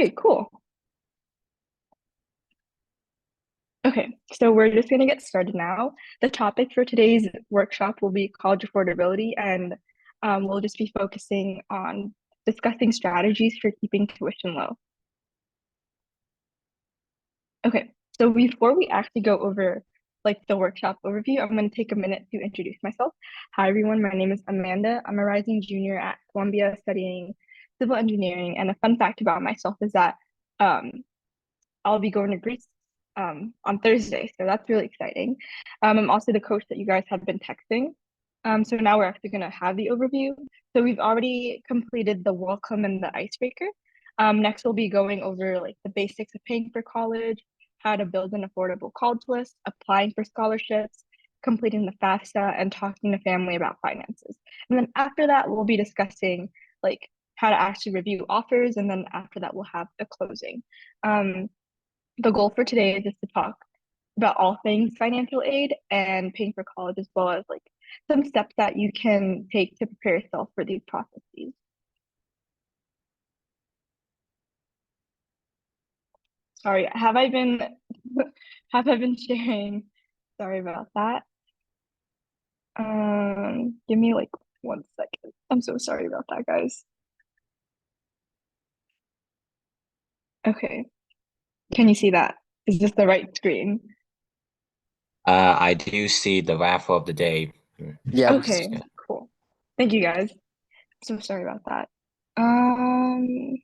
Okay, cool. Okay, so we're just going to get started now. The topic for today's workshop will be college affordability, and we'll just be focusing on discussing strategies for keeping tuition low. Okay, so before we actually go over the workshop overview, I'm going to take a minute to introduce myself. Hi, everyone. My name is Amanda. I'm a rising junior at Columbia studying civil engineering, and a fun fact about myself is that um, I'll be going to Greece on Thursday, so that's really exciting. I'm also the coach that you guys have been texting. So now we're actually going to have the overview. So we've already completed the welcome and the icebreaker. Next, we'll be going over the basics of paying for college, how to build an affordable college list, applying for scholarships, completing the FAFSA, and talking to family about finances. And then after that, we'll be discussing how to actually review offers, and then after that, we'll have the closing. The goal for today is just to talk about all things financial aid and paying for college, as well as some steps that you can take to prepare yourself for these processes. Sorry, have I been sharing? Sorry about that. Give me 1 second. I'm so sorry about that, guys. Okay. Can you see that? Is this the right screen? I do see the raffle of the day. Yeah, we Okay, see. cool. Thank you guys. So sorry about that. Um,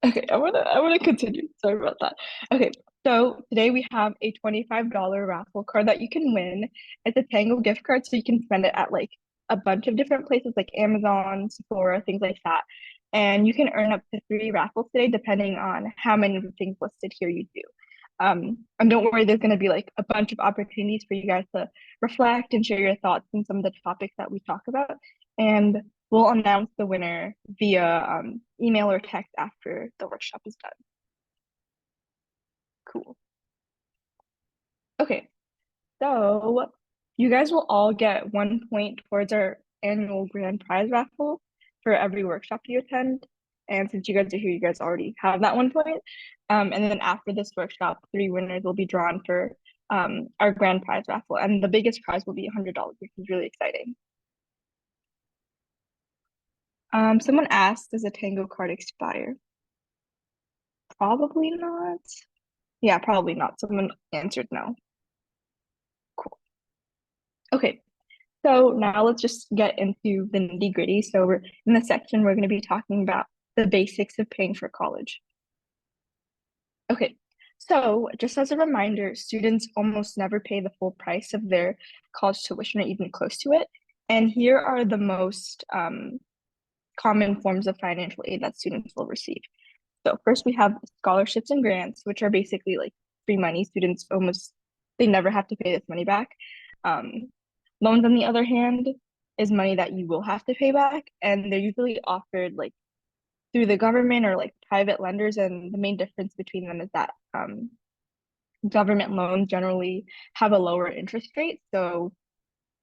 Okay, I wanna continue. Sorry about that. Okay, so today we have a $25 raffle card that you can win. It's a Tango gift card, so you can spend it at a bunch of different places like Amazon, Sephora, things like that. And you can earn up to 3 raffles today, depending on how many of the things listed here you do. And don't worry, there's gonna be a bunch of opportunities for you guys to reflect and share your thoughts on some of the topics that we talk about. And we'll announce the winner via email or text after the workshop is done. Cool. Okay, so you guys will all get 1 point towards our annual grand prize raffle for every workshop you attend. And since you guys are here, you guys already have that 1 point. And then after this workshop, 3 winners will be drawn for our grand prize raffle. And the biggest prize will be $100, which is really exciting. Someone asked, does a Tango card expire? Probably not. Yeah, probably not. Someone answered no. Cool. Okay, so now let's just get into the nitty-gritty. So we're in this section, we're going to be talking about the basics of paying for college. Okay, so just as a reminder, students almost never pay the full price of their college tuition or even close to it. And here are the most common forms of financial aid that students will receive. So first we have scholarships and grants, which are basically free money. Students they never have to pay this money back. Loans, on the other hand, is money that you will have to pay back, and they're usually offered through the government or private lenders. And the main difference between them is that government loans generally have a lower interest rate. So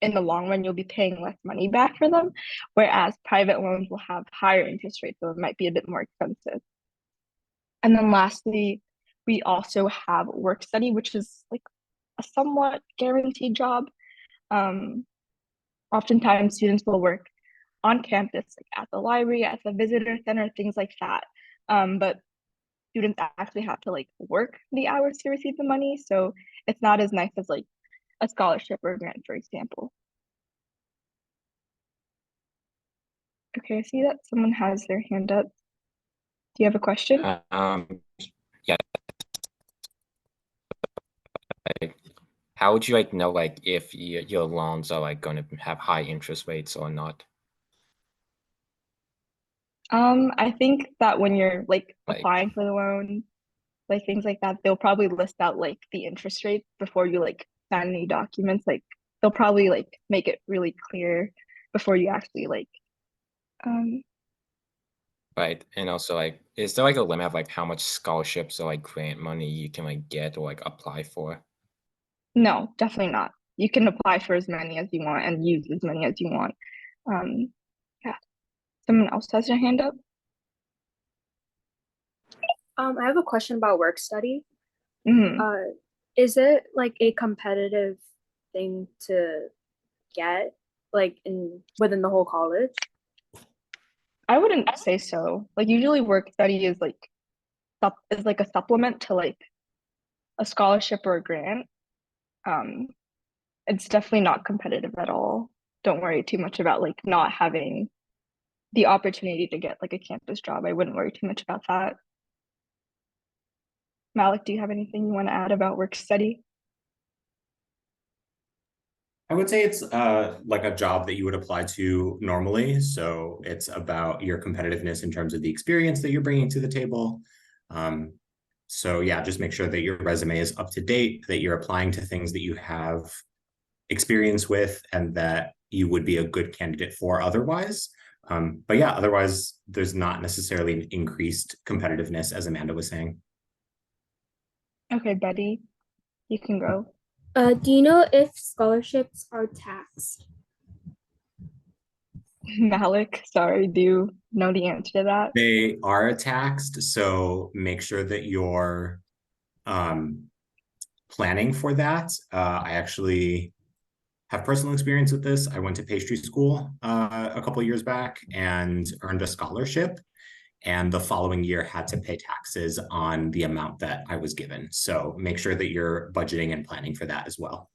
in the long run, you'll be paying less money back for them, whereas private loans will have higher interest rates, so it might be a bit more expensive. And then lastly, we also have work study, which is a somewhat guaranteed job. Um, Oftentimes students will work on campus, at the library, at the visitor center, things like that. But students actually have to work the hours to receive the money, so it's not as nice as a scholarship or a grant, for example. Okay, I see that someone has their hand up. Do you have a question? Yeah. How would you know if your loans are going to have high interest rates or not? I think that when you're applying for the loan, things like that, they'll probably list out the interest rate before you sign any documents. They'll probably make it really clear before you actually um Right. And also is there a limit of how much scholarships or grant money you can get or apply for? no, definitely not. You can apply for as many as you want and use as many as you want. Yeah. Someone else has their hand up. I have a question about work study. Hmm. Uh, is it like a competitive thing to get like in within the whole college? I wouldn't say so. Like usually work study is like is like a supplement to like a scholarship or a grant. Um, it's definitely not competitive at all. Don't worry too much about like not having the opportunity to get like a campus job. I wouldn't worry too much about that. Malik, do you have anything you want to add about work study? I would say it's like a job that you would apply to normally. So it's about your competitiveness in terms of the experience that you're bringing to the table. Um, so yeah, just make sure that your resume is up to date, that you're applying to things that you have experience with, and that you would be a good candidate for otherwise. But yeah, otherwise, there's not necessarily an increased competitiveness, as Amanda was saying. Okay, Betty, you can go. Do you know if scholarships are taxed? Malik, sorry, do you know the answer to that? They are taxed, so make sure that you're um, planning for that. I actually have personal experience with this. I went to pastry school a couple of years back and earned a scholarship. And the following year had to pay taxes on the amount that I was given. So make sure that you're budgeting and planning for that as well.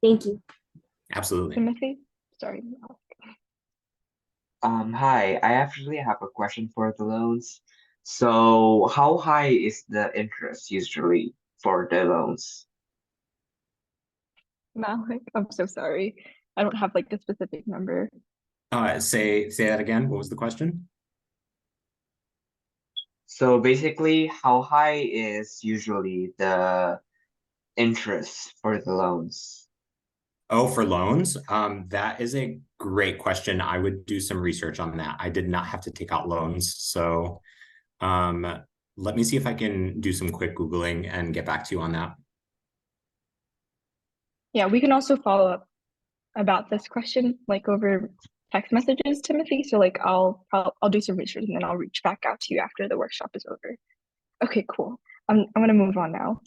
Thank you. Absolutely. Timothy? Sorry, Malik. Hi, I actually have a question for the loans. So, how high is the interest usually for the loans? Malik, I'm so sorry. I don't have like the specific number. Say that again. What was the question? So basically, how high is usually the interest for the loans? Oh, for loans? That is a great question. I would do some research on that. I did not have to take out loans. So let me see if I can do some quick Googling and get back to you on that. Yeah, we can also follow up about this question like over text messages, Timothy. So like I'll do some research and then I'll reach back out to you after the workshop is over. Okay, cool. I'm gonna move on now.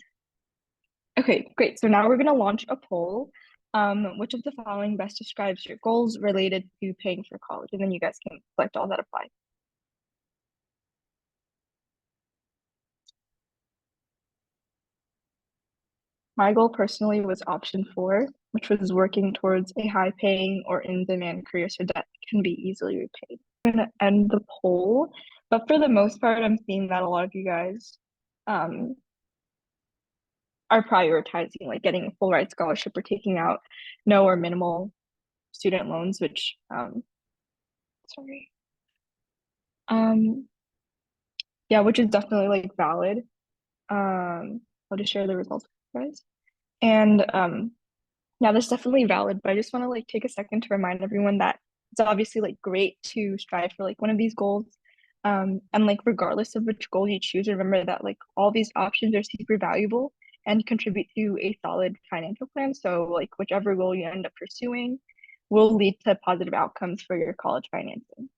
Okay, great. So now we're gonna launch a poll. Which of the following best describes your goals related to paying for college? And then you guys can select all that apply. My goal personally was option four, which was working towards a high paying or in-demand career so debt can be easily repaid. I'm gonna end the poll, but for the most part, I'm seeing that a lot of you guys um, are prioritizing like getting a full ride scholarship or taking out no or minimal student loans, which sorry. Yeah, which is definitely like valid. I'll just share the results with you guys. And yeah, that's definitely valid, but I just want to like take a second to remind everyone that it's obviously like great to strive for like one of these goals. And like regardless of which goal you choose, remember that like all these options are super valuable and contribute to a solid financial plan. So like whichever goal you end up pursuing will lead to positive outcomes for your college financing.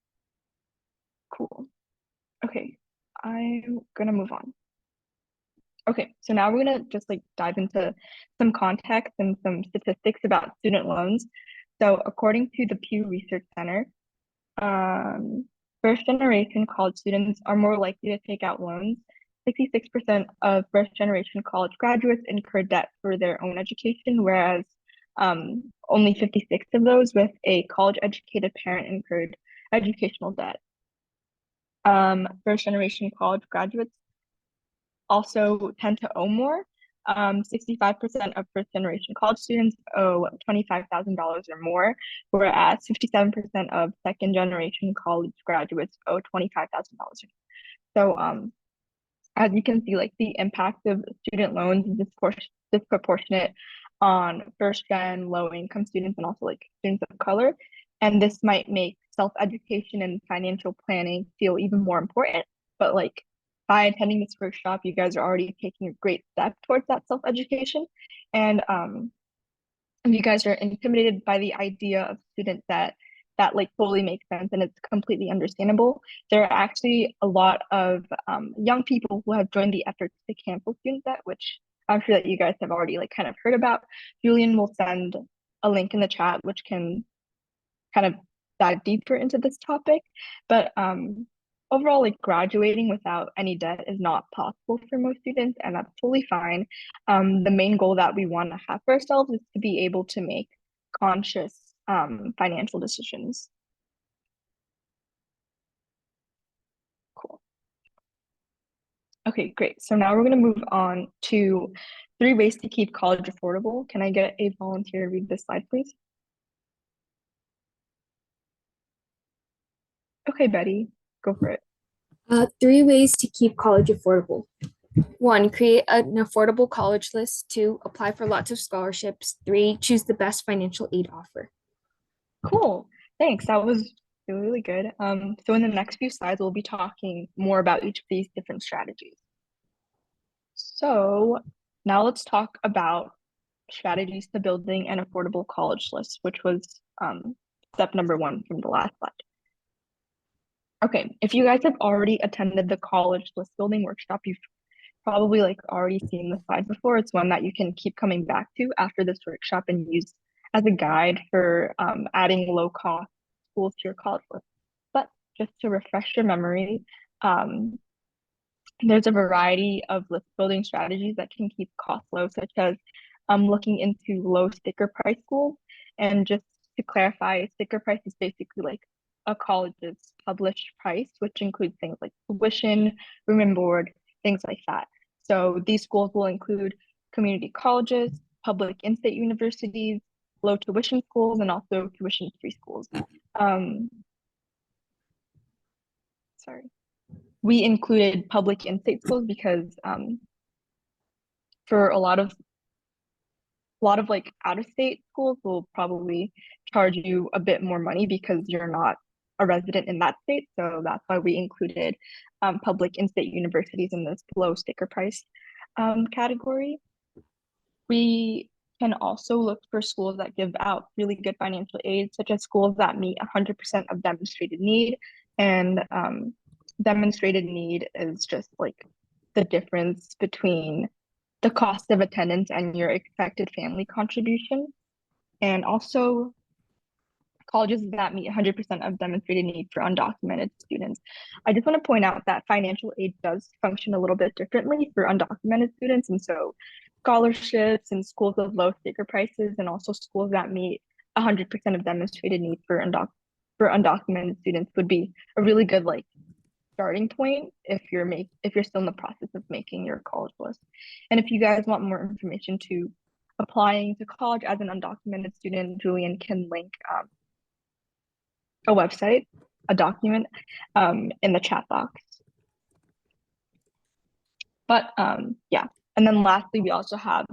Cool. Okay, I'm gonna move on. Okay, so now we're gonna just like dive into some context and some statistics about student loans. So according to the Pew Research Center, first generation college students are more likely to take out loans. 66% of first generation college graduates incur debt for their own education, whereas only 56 of those with a college educated parent incurred educational debt. First generation college graduates also tend to owe more. 65% of first generation college students owe $25,000 or more, whereas 57% of second generation college graduates owe $25,000. So as you can see, like the impact of student loans is disproportionate on first gen low income students and also like students of color. And this might make self-education and financial planning feel even more important. But like by attending this workshop, you guys are already taking a great step towards that self-education. And if you guys are intimidated by the idea of student debt, that like totally makes sense and it's completely understandable. There are actually a lot of young people who have joined the efforts to cancel student debt, which I'm sure that you guys have already like kind of heard about. Julian will send a link in the chat which can kind of dive deeper into this topic. But overall, like graduating without any debt is not possible for most students, and that's totally fine. The main goal that we want to have for ourselves is to be able to make conscious financial decisions. Cool. Okay, great. So now we're going to move on to 3 ways to keep college affordable. Can I get a volunteer to read this slide, please? Okay, Betty, go for it. 3 ways to keep college affordable. 1, create an affordable college list. 2, apply for lots of scholarships. 3, choose the best financial aid offer. Cool. Thanks. That was really good. So in the next few slides, we'll be talking more about each of these different strategies. So now let's talk about strategies to building an affordable college list, which was step number 1 from the last slide. Okay, if you guys have already attended the college list building workshop, you've probably like already seen the slide before. It's one that you can keep coming back to after this workshop and use as a guide for adding low cost schools to your college list. But just to refresh your memory, there's a variety of list building strategies that can keep costs low, such as looking into low sticker price schools. And just to clarify, a sticker price is basically like a college's published price, which includes things like tuition, room and board, things like that. So these schools will include community colleges, public in-state universities, low tuition schools, and also tuition-free schools. Sorry. We included public in-state schools because for a lot of like out-of-state schools will probably charge you a bit more money because you're not a resident in that state. So that's why we included public in-state universities in this low sticker price category. We can also look for schools that give out really good financial aid, such as schools that meet 100% of demonstrated need. And demonstrated need is just like the difference between the cost of attendance and your expected family contribution. And also colleges that meet 100% of demonstrated need for undocumented students. I just want to point out that financial aid does function a little bit differently for undocumented students. And so scholarships and schools of low sticker prices and also schools that meet 100% of demonstrated need for undocumented students would be a really good like starting point if you're still in the process of making your college list. And if you guys want more information to applying to college as an undocumented student, Julian can link a website, a document in the chat box. But yeah, and then lastly, we also have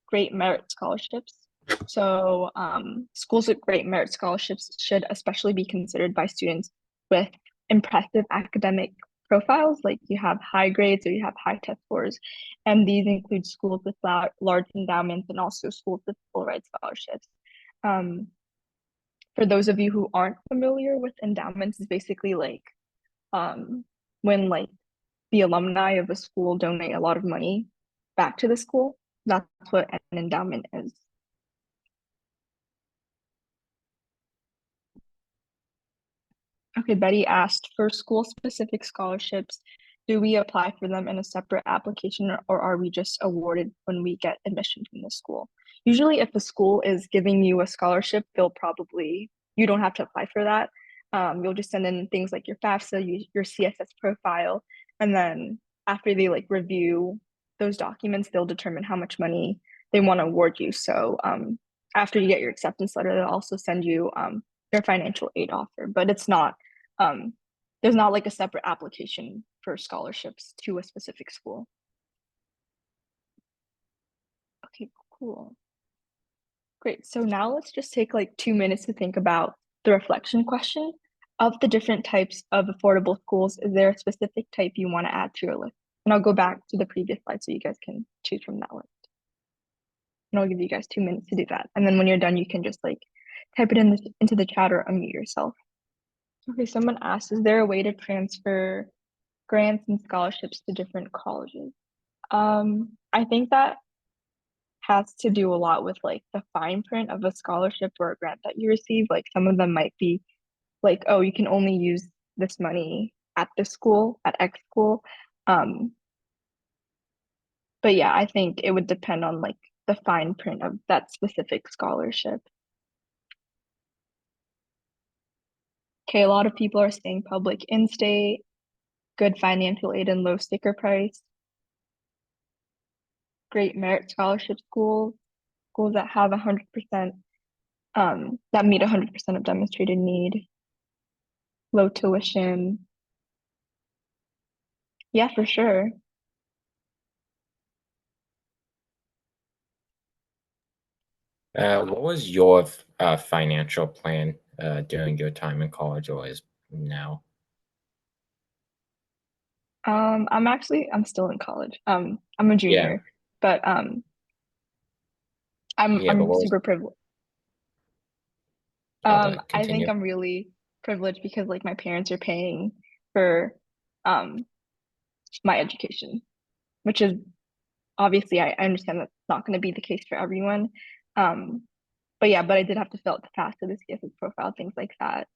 great merit scholarships. So schools with great merit scholarships should especially be considered by students with impressive academic profiles, like you have high grades or you have high test scores. And these include schools with large endowments and also schools with full ride scholarships. For those of you who aren't familiar with endowments, is basically like when like the alumni of a school donate a lot of money back to the school. That's what an endowment is. Okay, Betty asked, for school-specific scholarships, do we apply for them in a separate application or are we just awarded when we get admission from the school? Usually if the school is giving you a scholarship, you don't have to apply for that. You'll just send in things like your FAFSA, your CSS profile, and then after they like review those documents, they'll determine how much money they want to award you. So after you get your acceptance letter, they'll also send you your financial aid offer, but it's not there's not like a separate application for scholarships to a specific school. Okay, cool. Great. So now let's just take like 2 minutes to think about the reflection question. Of the different types of affordable schools, is there a specific type you want to add to your list? And I'll go back to the previous slide so you guys can choose from that list. And I'll give you guys 2 minutes to do that. And then when you're done, you can just like type it into the chat or unmute yourself. Okay, someone asked, is there a way to transfer grants and scholarships to different colleges? I think that has to do a lot with like the fine print of a scholarship or a grant that you receive. Like some of them might be like, oh, you can only use this money at this school, at X school. But yeah, I think it would depend on like the fine print of that specific scholarship. Okay, a lot of people are saying public in-state, good financial aid and low sticker price, great merit scholarship schools, schools that have 100%, that meet 100% of demonstrated need, low tuition. Yeah, for sure. What was your financial plan during your time in college or is now? I'm still in college. I'm a Yeah, junior, but yeah, but I'm what was, super privileged. but I think continue. I'm really privileged because like my parents are paying for um my education, which is obviously I understand that's not going to be the case for everyone. Um, but yeah, but I did have to fill out the FAFSA, the CSS profile, things like that.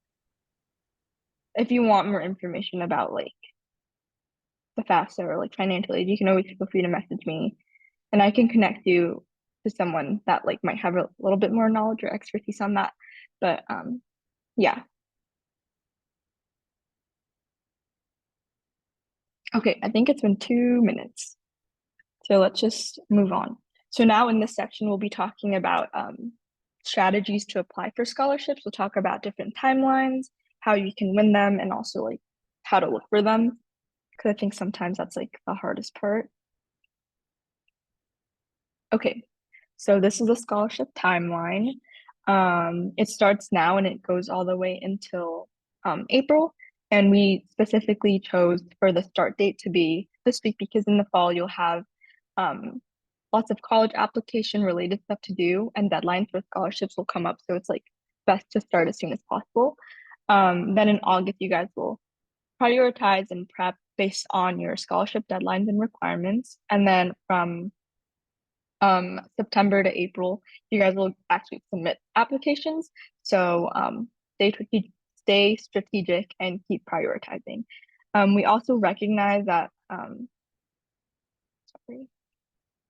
If you want more information about like the FAFSA or like financial aid, you can always feel free to message me and I can connect you to someone that like might have a little bit more knowledge or expertise on that. But yeah. Okay, I think it's been 2 minutes. So let's just move on. So now in this section, we'll be talking about strategies to apply for scholarships. We'll talk about different timelines, how you can win them, and also like how to look for them. Because I think sometimes that's like the hardest part. Okay, so this is a scholarship timeline. It starts now and it goes all the way until April. And we specifically chose for the start date to be this week because in the fall you'll have lots of college application related stuff to do and deadlines for scholarships will come up. So it's like best to start as soon as possible. Then in August, you guys will prioritize and prep based on your scholarship deadlines and requirements. And then from September to April, you guys will actually submit applications. So stay strategic and keep prioritizing. We also recognize that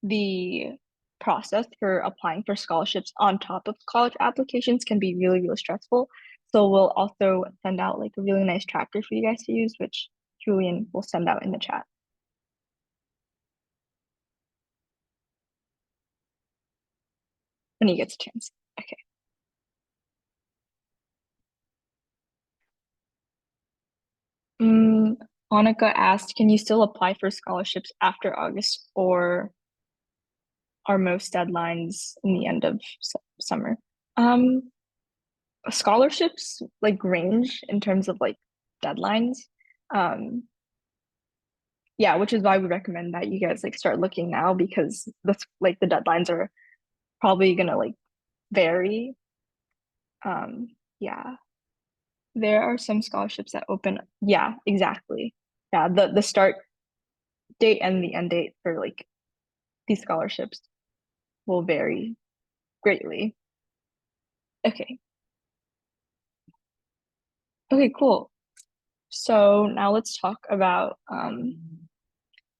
the process for applying for scholarships on top of college applications can be really, really stressful. So we'll also send out like a really nice tracker for you guys to use, which Julian will send out in the chat. When he gets a chance. Okay. Monica asked, can you still apply for scholarships after August or are most deadlines in the end of summer? Scholarships like range in terms of like deadlines. Yeah, which is why we recommend that you guys like start looking now because that's like the deadlines are probably gonna like vary. Yeah. There are some scholarships that open. Yeah, exactly. Yeah, the start date and the end date for like these scholarships will vary greatly. Okay. Okay, cool. So now let's talk about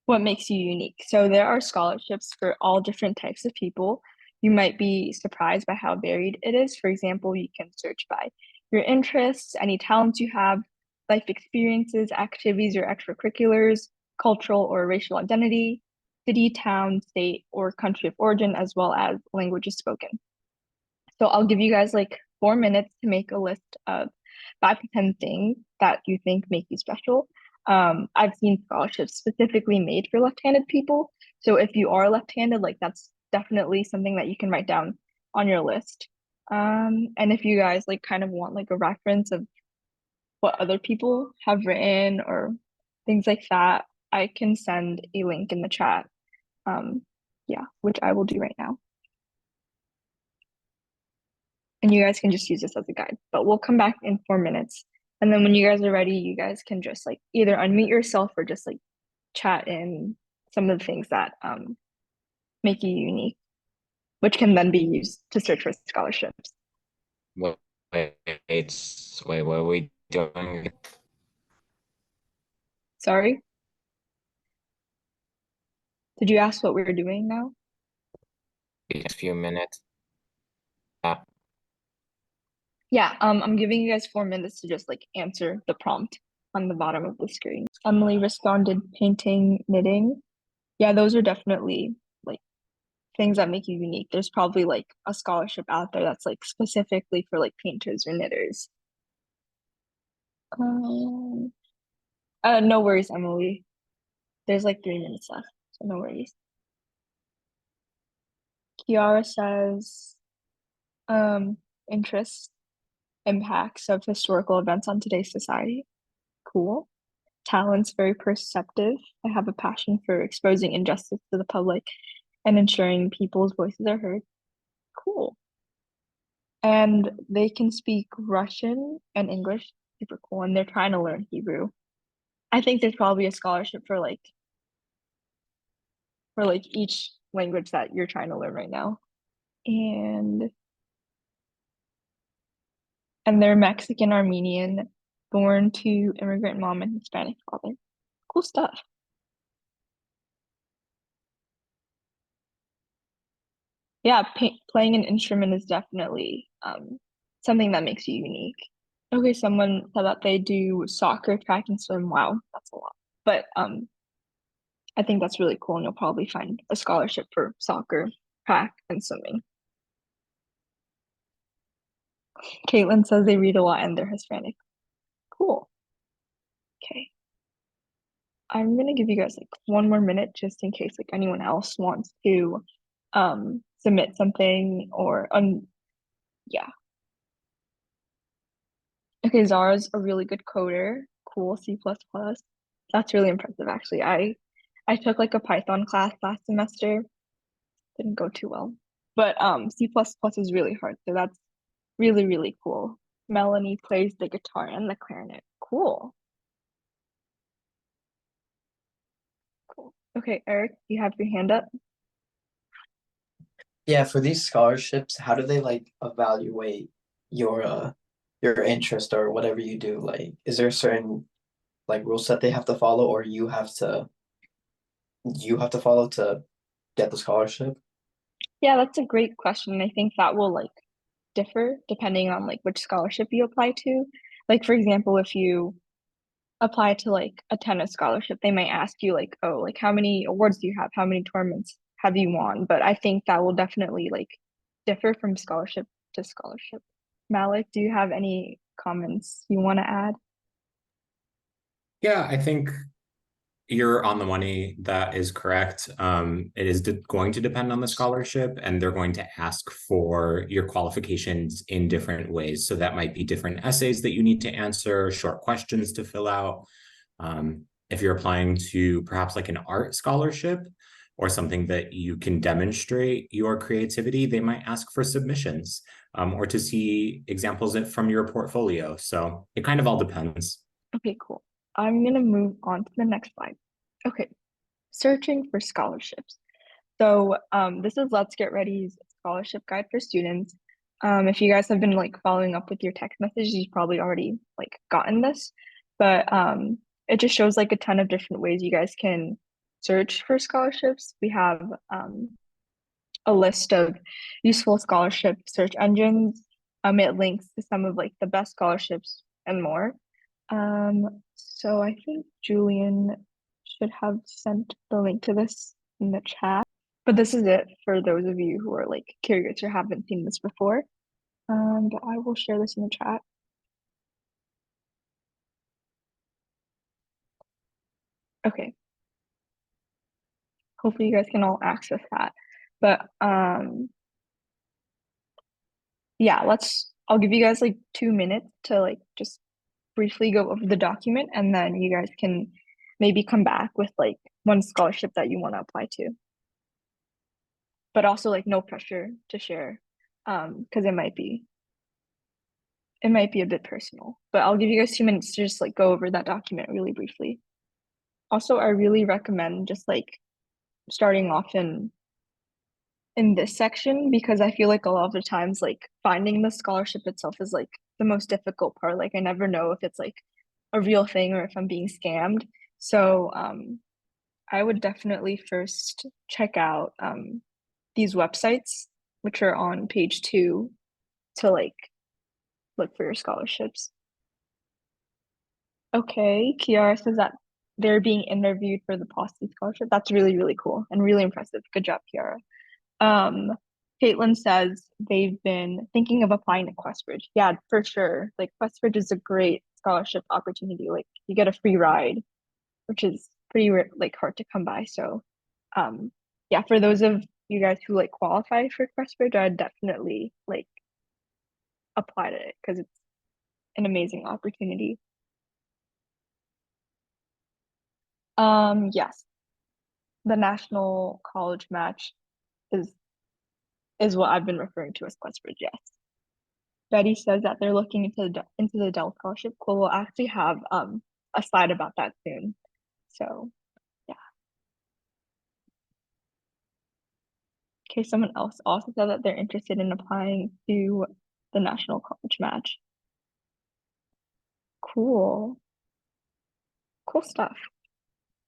what makes you unique. So there are scholarships for all different types of people. You might be surprised by how varied it is. For example, you can search by your interests, any talents you have, life experiences, activities or extracurriculars, cultural or racial identity, city, town, state, or country of origin, as well as languages spoken. So I'll give you guys like 4 minutes to make a list of 5 to 10 things that you think make you special. I've seen scholarships specifically made for left-handed people. So if you are left-handed, like that's definitely something that you can write down on your list. And if you guys like kind of want like a reference of what other people have written or things like that, I can send a link in the chat. Yeah, which I will do right now. And you guys can just use this as a guide, but we'll come back in 4 minutes. And then when you guys are ready, you guys can just like either unmute yourself or just like chat in some of the things that make you unique, which can then be used to search for scholarships. Wait, what are we doing? Sorry? Did you ask what we're doing now? A few minutes. Yeah, I'm giving you guys 4 minutes to just like answer the prompt on the bottom of the screen. Emily responded painting, knitting. Yeah, those are definitely like things that make you unique. There's probably like a scholarship out there that's like specifically for like painters or knitters. No worries, Emily. There's like 3 minutes left, so no worries. Kiara says, interest, impacts of historical events on today's society. Cool. Talents, very perceptive. I have a passion for exposing injustice to the public and ensuring people's voices are heard. Cool. And they can speak Russian and English. Super cool. And they're trying to learn Hebrew. I think there's probably a scholarship for like each language that you're trying to learn right now. And they're Mexican Armenian, born to immigrant mom and Hispanic father. Cool stuff. Yeah, playing an instrument is definitely something that makes you unique. Okay, someone said that they do soccer, track, and swim. Wow, that's a lot. But I think that's really cool, and you'll probably find a scholarship for soccer, track, and swimming. Caitlin says they read a lot and they're Hispanic. Cool. Okay. I'm gonna give you guys like 1 more minute just in case like anyone else wants to submit something or yeah. Okay, Zara's a really good coder. Cool, C++. That's really impressive actually. I took like a Python class last semester. Didn't go too well. But C++ is really hard, so that's really, really cool. Melanie plays the guitar and the clarinet. Cool. Cool. Okay, Eric, you have your hand up. Yeah, for these scholarships, how do they like evaluate your interest or whatever you do? Like, is there a certain like rules that they have to follow, or you have to follow to get the scholarship? Yeah, that's a great question. I think that will like differ depending on like which scholarship you apply to. Like for example, if you apply to like a tennis scholarship, they might ask you like, oh, like how many awards do you have? How many tournaments have you won? But I think that will definitely like differ from scholarship to scholarship. Malik, do you have any comments you want to add? Yeah, I think you're on the money. That is correct. It is going to depend on the scholarship, and they're going to ask for your qualifications in different ways. So that might be different essays that you need to answer, short questions to fill out. If you're applying to perhaps like an art scholarship or something that you can demonstrate your creativity, they might ask for submissions or to see examples from your portfolio. So it kind of all depends. Okay, cool. I'm gonna move on to the next slide. Okay, searching for scholarships. So this is Let's Get Ready's scholarship guide for students. If you guys have been like following up with your text messages, you've probably already like gotten this, but it just shows like a ton of different ways you guys can search for scholarships. We have a list of useful scholarship search engines. It links to some of like the best scholarships and more. So I think Julian should have sent the link to this in the chat. But this is it for those of you who are like curious or haven't seen this before. But I will share this in the chat. Okay. Hopefully you guys can all access that. But yeah, I'll give you guys like 2 minutes to like just briefly go over the document, and then you guys can maybe come back with like one scholarship that you want to apply to. But also like no pressure to share, because it might be it might be a bit personal, but I'll give you guys 2 minutes to just like go over that document really briefly. Also, I really recommend just like starting off in this section because I feel like a lot of the times like finding the scholarship itself is like the most difficult part. Like I never know if it's like a real thing or if I'm being scammed. So I would definitely first check out these websites, which are on page 2 to like look for your scholarships. Okay, Kiara says that they're being interviewed for the Posse Scholarship. That's really, really cool and really impressive. Good job, Kiara. Caitlin says they've been thinking of applying to Questbridge. Yeah, for sure. Like Questbridge is a great scholarship opportunity. Like you get a free ride, which is pretty like hard to come by. So, yeah, for those of you guys who like qualify for Questbridge, I'd definitely like apply to it because it's an amazing opportunity. Yes, the National College Match is what I've been referring to as Questbridge. Yes. Betty says that they're looking into the Dell Scholarship. Cool. We'll actually have a slide about that soon. So yeah. Okay, someone else also said that they're interested in applying to the National College Match. Cool. Cool stuff.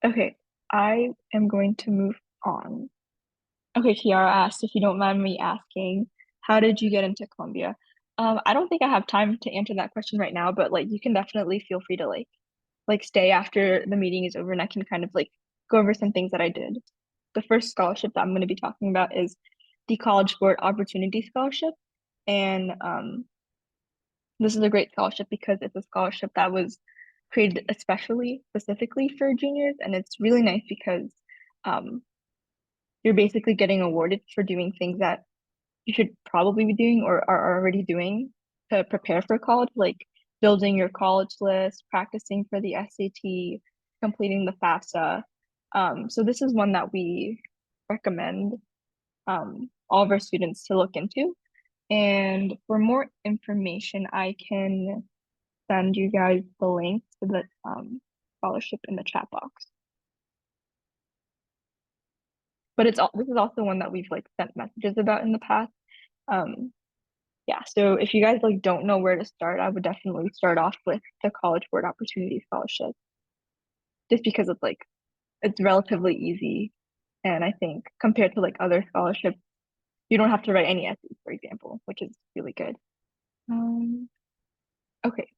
Okay, I am going to move on. Okay, Kiara asked, if you don't mind me asking, how did you get into Columbia? I don't think I have time to answer that question right now, but like you can definitely feel free to like stay after the meeting is over and I can kind of like go over some things that I did. The first scholarship that I'm going to be talking about is the College Board Opportunity Scholarship. And this is a great scholarship because it's a scholarship that was created especially specifically for juniors. And it's really nice because you're basically getting awarded for doing things that you should probably be doing or are already doing to prepare for college, like building your college list, practicing for the SAT, completing the FAFSA. So this is one that we recommend all of our students to look into. And for more information, I can send you guys the link to the scholarship in the chat box. But this is also one that we've like sent messages about in the past. Yeah, so if you guys like don't know where to start, I would definitely start off with the College Board Opportunity Scholarship. Just because it's relatively easy. And I think compared to like other scholarships, you don't have to write any essays, for example, which is really good. Okay,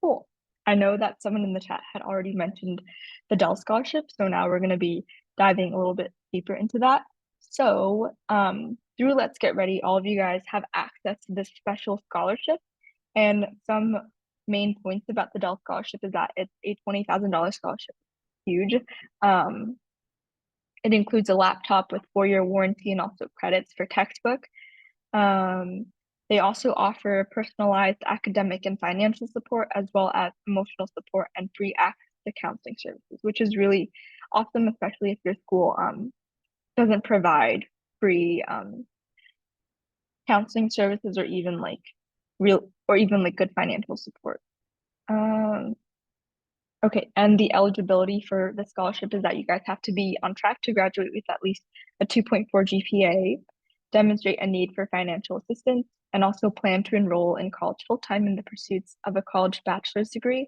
cool. I know that someone in the chat had already mentioned the Dell Scholarship, so now we're going to be diving a little bit deeper into that. So through Let's Get Ready, all of you guys have access to this special scholarship. And some main points about the Dell Scholarship is that it's a $20,000 scholarship. Huge. It includes a laptop with 4-year warranty and also credits for textbook. They also offer personalized academic and financial support, as well as emotional support and free access to counseling services, which is really awesome, especially if your school doesn't provide free counseling services or even like good financial support. Okay, and the eligibility for the scholarship is that you guys have to be on track to graduate with at least a 2.4 GPA, demonstrate a need for financial assistance, and also plan to enroll in college full-time in the pursuits of a college bachelor's degree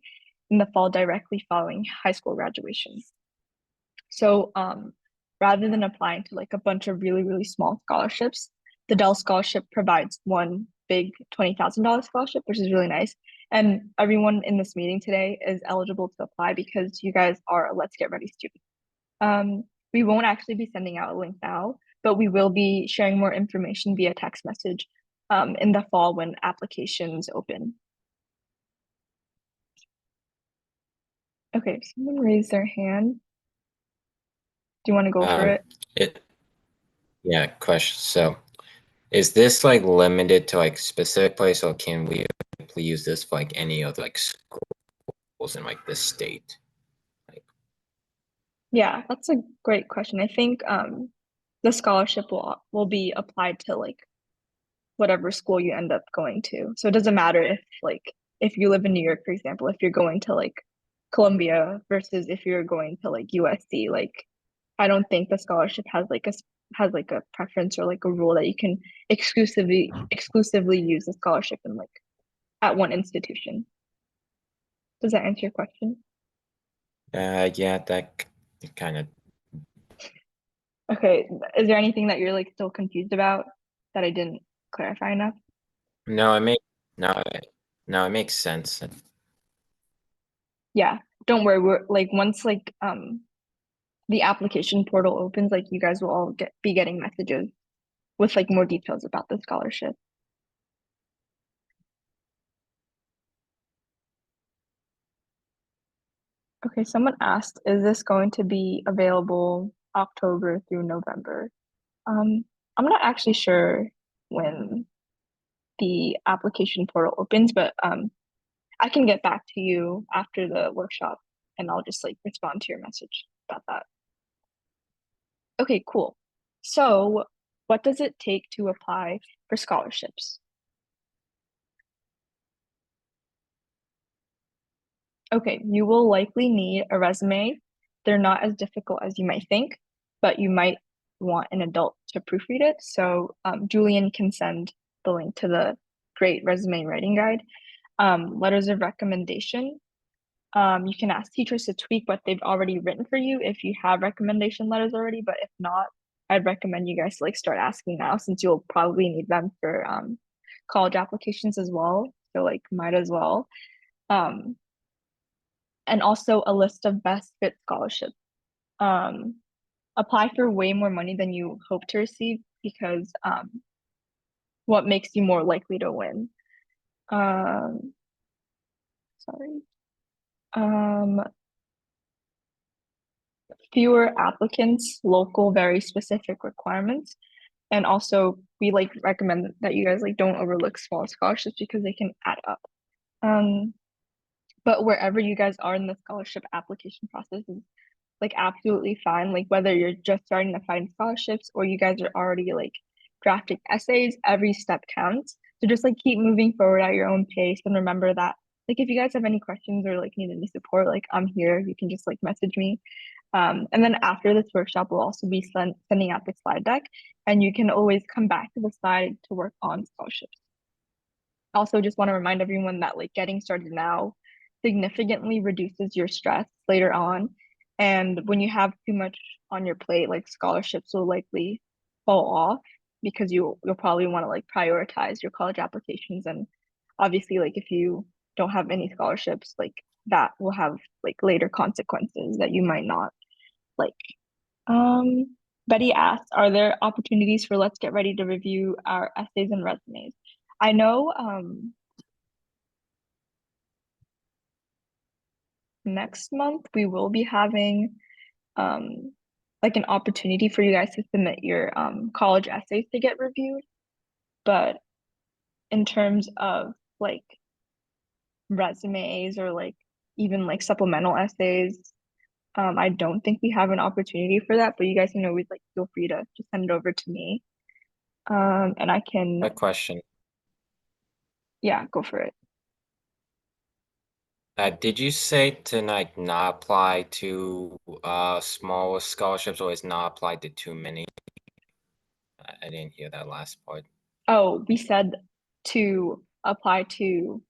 in the fall directly following high school graduation. So rather than applying to like a bunch of really, really small scholarships, the Dell Scholarship provides one big $20,000 scholarship, which is really nice. And everyone in this meeting today is eligible to apply because you guys are a Let's Get Ready student. We won't actually be sending out a link now, but we will be sharing more information via text message in the fall when applications open. Okay, someone raised their hand. Do you want to go for it? Yeah, question. So is this like limited to like specific place, or can we use this for like any other like schools in like the state? Yeah, that's a great question. I think the scholarship will be applied to like whatever school you end up going to. So it doesn't matter if like if you live in New York, for example, if you're going to like Columbia versus if you're going to like USC, like I don't think the scholarship has like a preference or like a rule that you can exclusively use the scholarship in like at one institution. Does that answer your question? Yeah, that kind of. Okay. Is there anything that you're like still confused about that I didn't clarify enough? No, no, it makes sense. Yeah. Don't worry. We're like once like the application portal opens, like you guys will all be getting messages with like more details about the scholarship. Okay, someone asked, is this going to be available October through November? I'm not actually sure when the application portal opens, but I can get back to you after the workshop and I'll just like respond to your message about that. Okay, cool. So what does it take to apply for scholarships? Okay, you will likely need a resume. They're not as difficult as you might think, but you might want an adult to proofread it. So Julian can send the link to the great resume writing guide. Letters of recommendation. You can ask teachers to tweak what they've already written for you if you have recommendation letters already, but if not, I'd recommend you guys to like start asking now since you'll probably need them for college applications as well. So like might as well. And also a list of best fit scholarships. Apply for way more money than you hope to receive because what makes you more likely to win. Sorry. Fewer applicants, local, very specific requirements. And also we like recommend that you guys like don't overlook small scholarships because they can add up. But wherever you guys are in the scholarship application process is like absolutely fine. Like whether you're just starting to find scholarships or you guys are already like drafting essays, every step counts. So just like keep moving forward at your own pace and remember that like if you guys have any questions or like need any support, like I'm here. You can just like message me. And then after this workshop, we'll also be sending out the slide deck and you can always come back to the slide to work on scholarships. Also, just want to remind everyone that like getting started now significantly reduces your stress later on. And when you have too much on your plate, like scholarships will likely fall off because you'll probably want to like prioritize your college applications. And obviously, like if you don't have any scholarships, like that will have like later consequences that you might not like. Betty asked, are there opportunities for Let's Get Ready to review our essays and resumes? I know next month we will be having like an opportunity for you guys to submit your college essays to get reviewed. But in terms of like resumes or like even like supplemental essays, I don't think we have an opportunity for that, but you guys can always like feel free to just send it over to me. And I can, A question. yeah, go for it. Did you say to like not apply to small scholarships or is not applied to too many? I didn't hear that last part. Oh, we said to apply to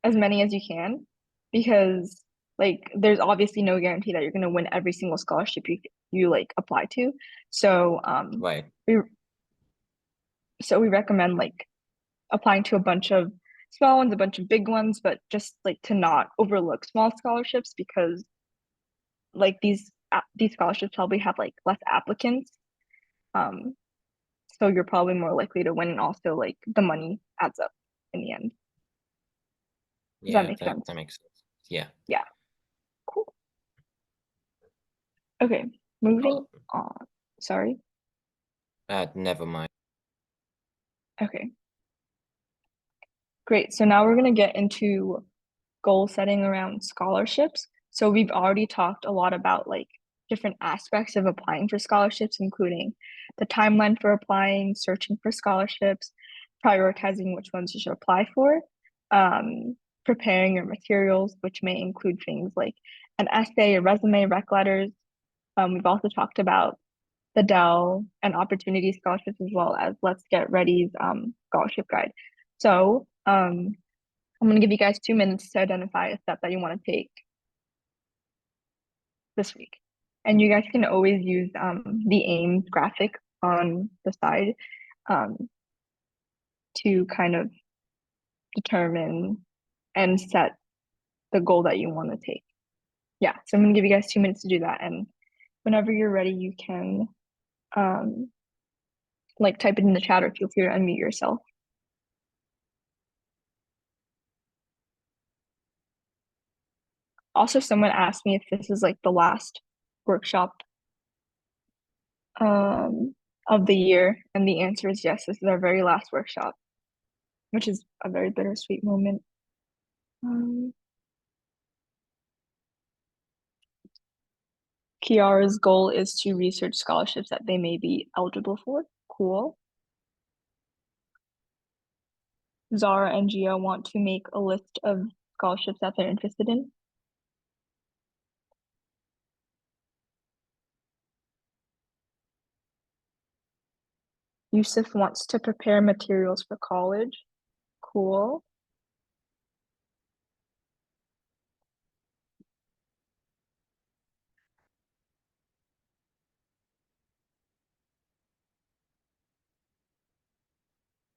as many as you can because like there's obviously no guarantee that you're going to win every single scholarship you like apply to. So Right. we recommend like applying to a bunch of small ones, a bunch of big ones, but just like to not overlook small scholarships because like these scholarships probably have like less applicants. So you're probably more likely to win and also like the money adds up in the end. Does that Yeah, make sense? that makes sense. Yeah. Yeah. Cool. Okay, moving on. Sorry. Never mind. Okay. Great. So now we're going to get into goal setting around scholarships. So we've already talked a lot about like different aspects of applying for scholarships, including the timeline for applying, searching for scholarships, prioritizing which ones you should apply for, preparing your materials, which may include things like an essay, a resume, rec letters. We've also talked about the Dell and Opportunity scholarships, as well as Let's Get Ready's scholarship guide. So I'm going to give you guys 2 minutes to identify a step that you want to take this week. And you guys can always use the AIMS graphic on the side to kind of determine and set the goal that you want to take. Yeah, so I'm going to give you guys 2 minutes to do that. And whenever you're ready, you can like type it in the chat or feel free to unmute yourself. Also, someone asked me if this is like the last workshop of the year, and the answer is yes, this is our very last workshop, which is a very bittersweet moment. Kiara's goal is to research scholarships that they may be eligible for. Cool. Zara and Gia want to make a list of scholarships that they're interested in. Yusuf wants to prepare materials for college. Cool.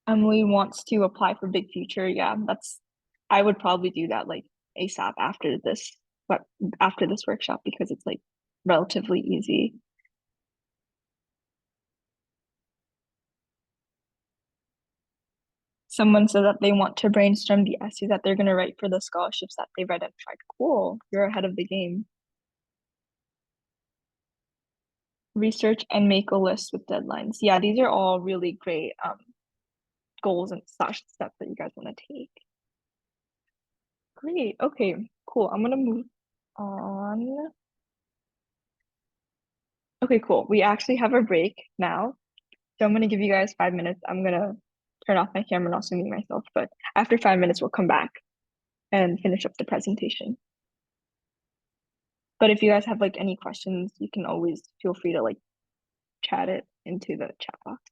Emily wants to apply for Big Future. Yeah, I would probably do that like ASAP after this workshop, because it's like relatively easy. Someone said that they want to brainstorm the essays that they're going to write for the scholarships that they've identified. Cool, you're ahead of the game. Research and make a list with deadlines. Yeah, these are all really great goals and steps that you guys want to take. Great. Okay, cool. I'm gonna move on. Okay, cool. We actually have a break now. So I'm gonna give you guys 5 minutes. I'm gonna turn off my camera and also mute myself, but after 5 minutes, we'll come back and finish up the presentation. But if you guys have like any questions, you can always feel free to like chat it into the chat box.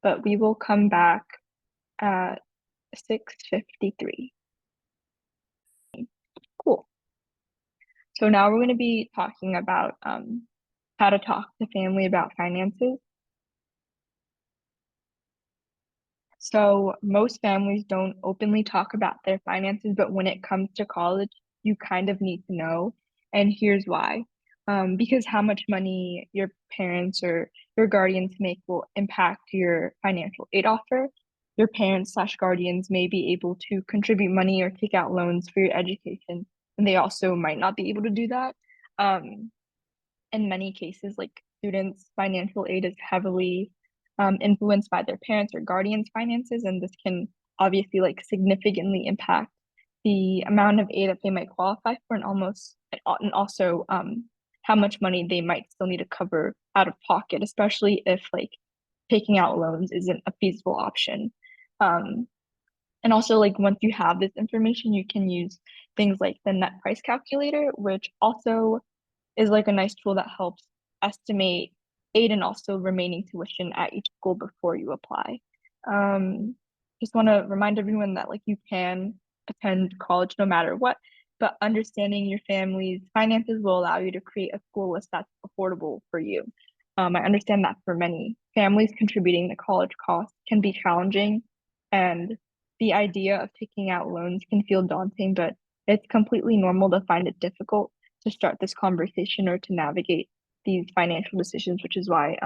But we will come back at 6:53. Cool. So now we're going to be talking about how to talk to family about finances. So most families don't openly talk about their finances, but when it comes to college, you kind of need to know. And here's why. Because how much money your parents or your guardians make will impact your financial aid offer. Your parents slash guardians may be able to contribute money or take out loans for your education, and they also might not be able to do that. In many cases, like students' financial aid is heavily influenced by their parents or guardians' finances, and this can obviously like significantly impact the amount of aid that they might qualify for, and also how much money they might still need to cover out of pocket, especially if like taking out loans isn't a feasible option. And also, like once you have this information, you can use things like the net price calculator, which also is like a nice tool that helps estimate aid and also remaining tuition at each school before you apply. Just want to remind everyone that like you can attend college no matter what, but understanding your family's finances will allow you to create a school list that's affordable for you. I understand that for many families, contributing to college costs can be challenging, and the idea of taking out loans can feel daunting, but it's completely normal to find it difficult to start this conversation or to navigate these financial decisions, which is why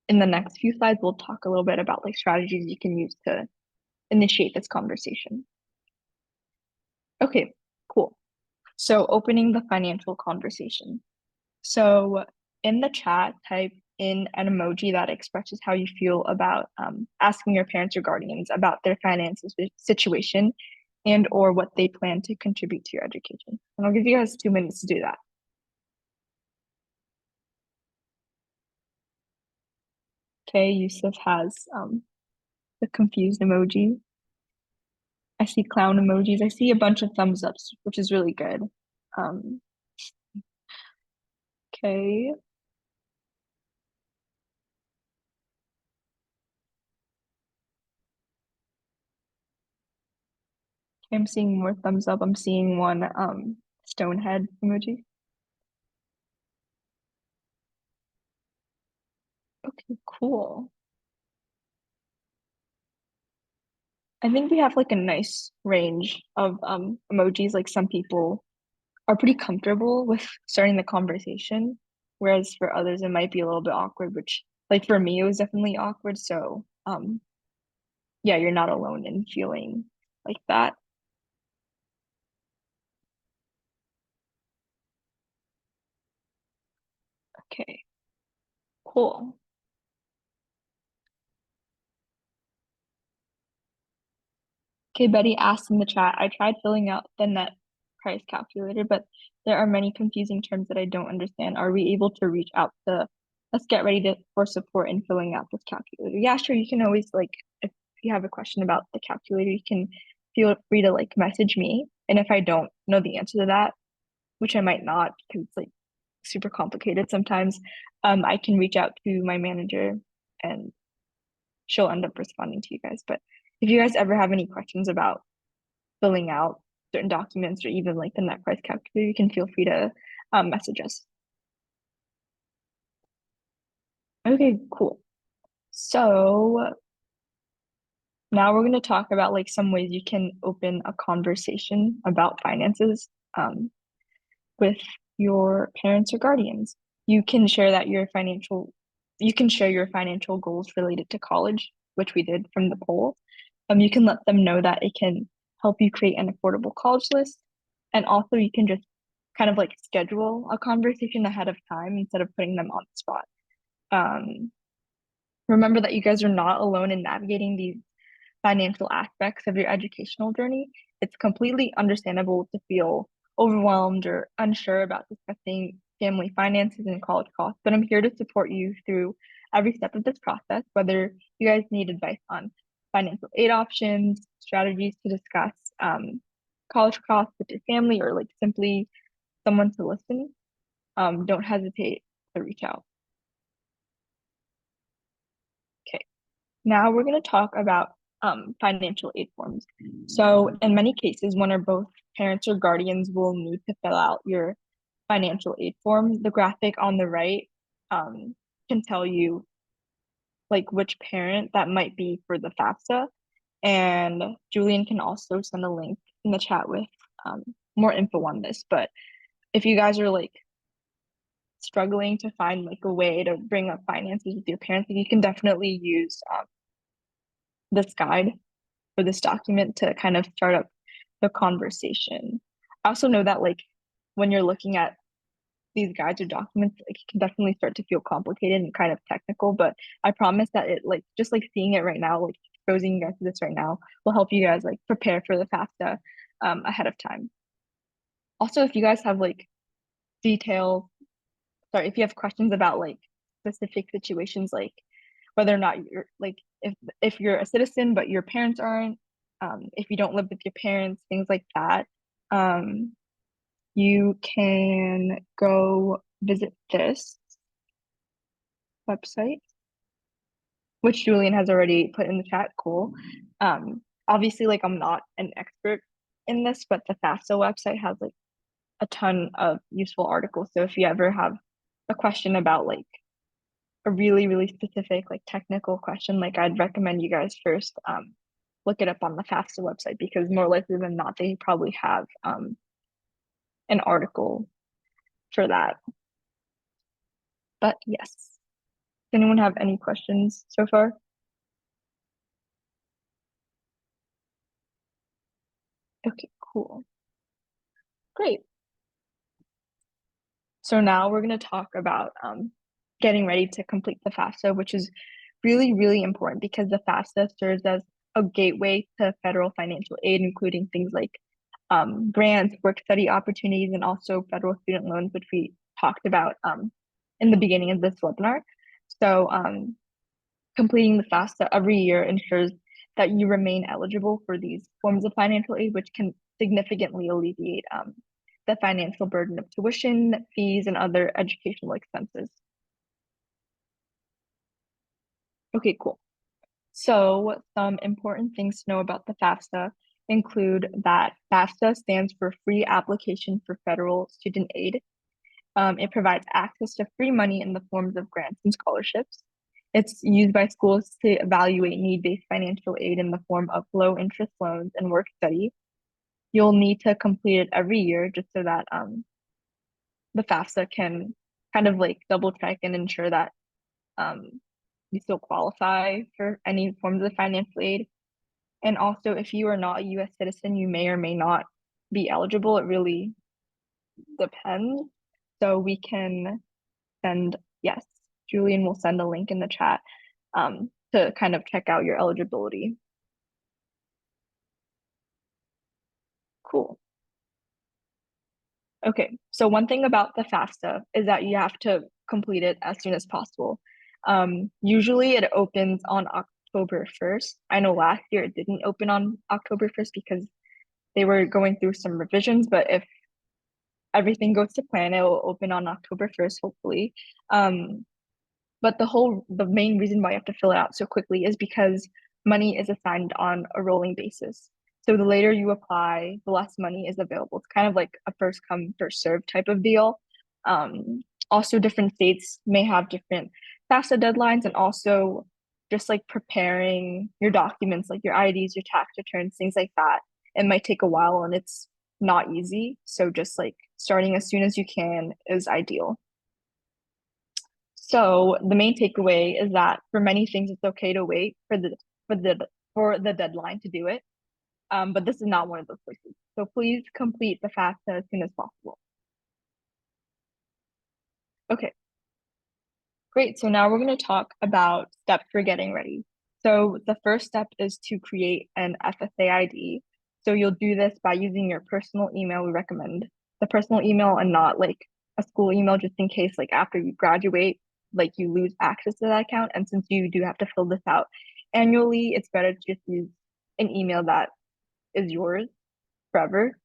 in the next few slides, we'll talk a little bit about like strategies you can use to initiate this conversation. Okay, cool. So opening the financial conversation. So in the chat, type in an emoji that expresses how you feel about asking your parents or guardians about their finances situation and or what they plan to contribute to your education. And I'll give you guys 2 minutes to do that. Okay, Yusuf has the confused emoji. I see clown emojis. I see a bunch of thumbs ups, which is really good. Okay. I'm seeing more thumbs up. I'm seeing one stone head emoji. Okay, cool. I think we have like a nice range of emojis. Like some people are pretty comfortable with starting the conversation, whereas for others it might be a little bit awkward, which like for me it was definitely awkward. So yeah, you're not alone in feeling like that. Okay, cool. Okay, Betty asked in the chat, I tried filling out the net price calculator, but there are many confusing terms that I don't understand. Are we able to reach out to, let's get ready for support in filling out this calculator? Yeah, sure. You can always like, if you have a question about the calculator, you can feel free to like message me. And if I don't know the answer to that, which I might not because it's like super complicated sometimes, I can reach out to my manager and she'll end up responding to you guys. But if you guys ever have any questions about filling out certain documents or even like the net price calculator, you can feel free to message us. Okay, cool. So now we're going to talk about like some ways you can open a conversation about finances with your parents or guardians. You can share your financial goals related to college, which we did from the poll. You can let them know that it can help you create an affordable college list. And also you can just kind of like schedule a conversation ahead of time instead of putting them on the spot. Remember that you guys are not alone in navigating these financial aspects of your educational journey. It's completely understandable to feel overwhelmed or unsure about discussing family finances and college costs, but I'm here to support you through every step of this process, whether you guys need advice on financial aid options, strategies to discuss college costs with your family, or like simply someone to listen. Don't hesitate to reach out. Okay, now we're going to talk about financial aid forms. So in many cases, one or both parents or guardians will need to fill out your financial aid form. The graphic on the right can tell you like which parent that might be for the FAFSA. And Julian can also send a link in the chat with more info on this. But if you guys are like struggling to find like a way to bring up finances with your parents, you can definitely use this guide for this document to kind of start up the conversation. I also know that like when you're looking at these guides or documents, like it can definitely start to feel complicated and kind of technical, but I promise that it like just like seeing it right now, like exposing you guys to this right now will help you guys like prepare for the FAFSA ahead of time. Also, if you guys have like if you have questions about like specific situations, like whether or not you're like if you're a citizen but your parents aren't, if you don't live with your parents, things like that, you can go visit this website, which Julian has already put in the chat. Cool. Obviously, like I'm not an expert in this, but the FAFSA website has like a ton of useful articles. So if you ever have a question about like a really, really specific, like technical question, like I'd recommend you guys first look it up on the FAFSA website, because more likely than not, they probably have an article for that. But yes, does anyone have any questions so far? Okay, cool. Great. So now we're going to talk about getting ready to complete the FAFSA, which is really, really important because the FAFSA serves as a gateway to federal financial aid, including things like grants, work study opportunities, and also federal student loans, which we talked about in the beginning of this webinar. So completing the FAFSA every year ensures that you remain eligible for these forms of financial aid, which can significantly alleviate the financial burden of tuition, fees, and other educational expenses. Okay, cool. So some important things to know about the FAFSA include that FAFSA stands for Free Application for Federal Student Aid. It provides access to free money in the forms of grants and scholarships. It's used by schools to evaluate need-based financial aid in the form of low-interest loans and work study. You'll need to complete it every year just so that the FAFSA can kind of like double check and ensure that you still qualify for any forms of financial aid. And also, if you are not a US citizen, you may or may not be eligible. It really depends. So we can send, yes, Julian will send a link in the chat to kind of check out your eligibility. Cool. Okay, so one thing about the FAFSA is that you have to complete it as soon as possible. Usually it opens on October 1st. I know last year it didn't open on October 1st because they were going through some revisions, but if everything goes to plan, it will open on October 1st, hopefully. But the main reason why you have to fill it out so quickly is because money is assigned on a rolling basis. So the later you apply, the less money is available. It's kind of like a first come, first serve type of deal. Also, different states may have different FAFSA deadlines, and also just like preparing your documents, like your IDs, your tax returns, things like that. It might take a while and it's not easy. So just like starting as soon as you can is ideal. So the main takeaway is that for many things, it's okay to wait for the deadline to do it. But this is not one of those places. So please complete the FAFSA as soon as possible. Okay, great. So now we're going to talk about steps for getting ready. So the first step is to create an FSA ID. So you'll do this by using your personal email. We recommend the personal email and not like a school email, just in case like after you graduate, like you lose access to that account. And since you do have to fill this out annually, it's better to just use an email that is yours forever.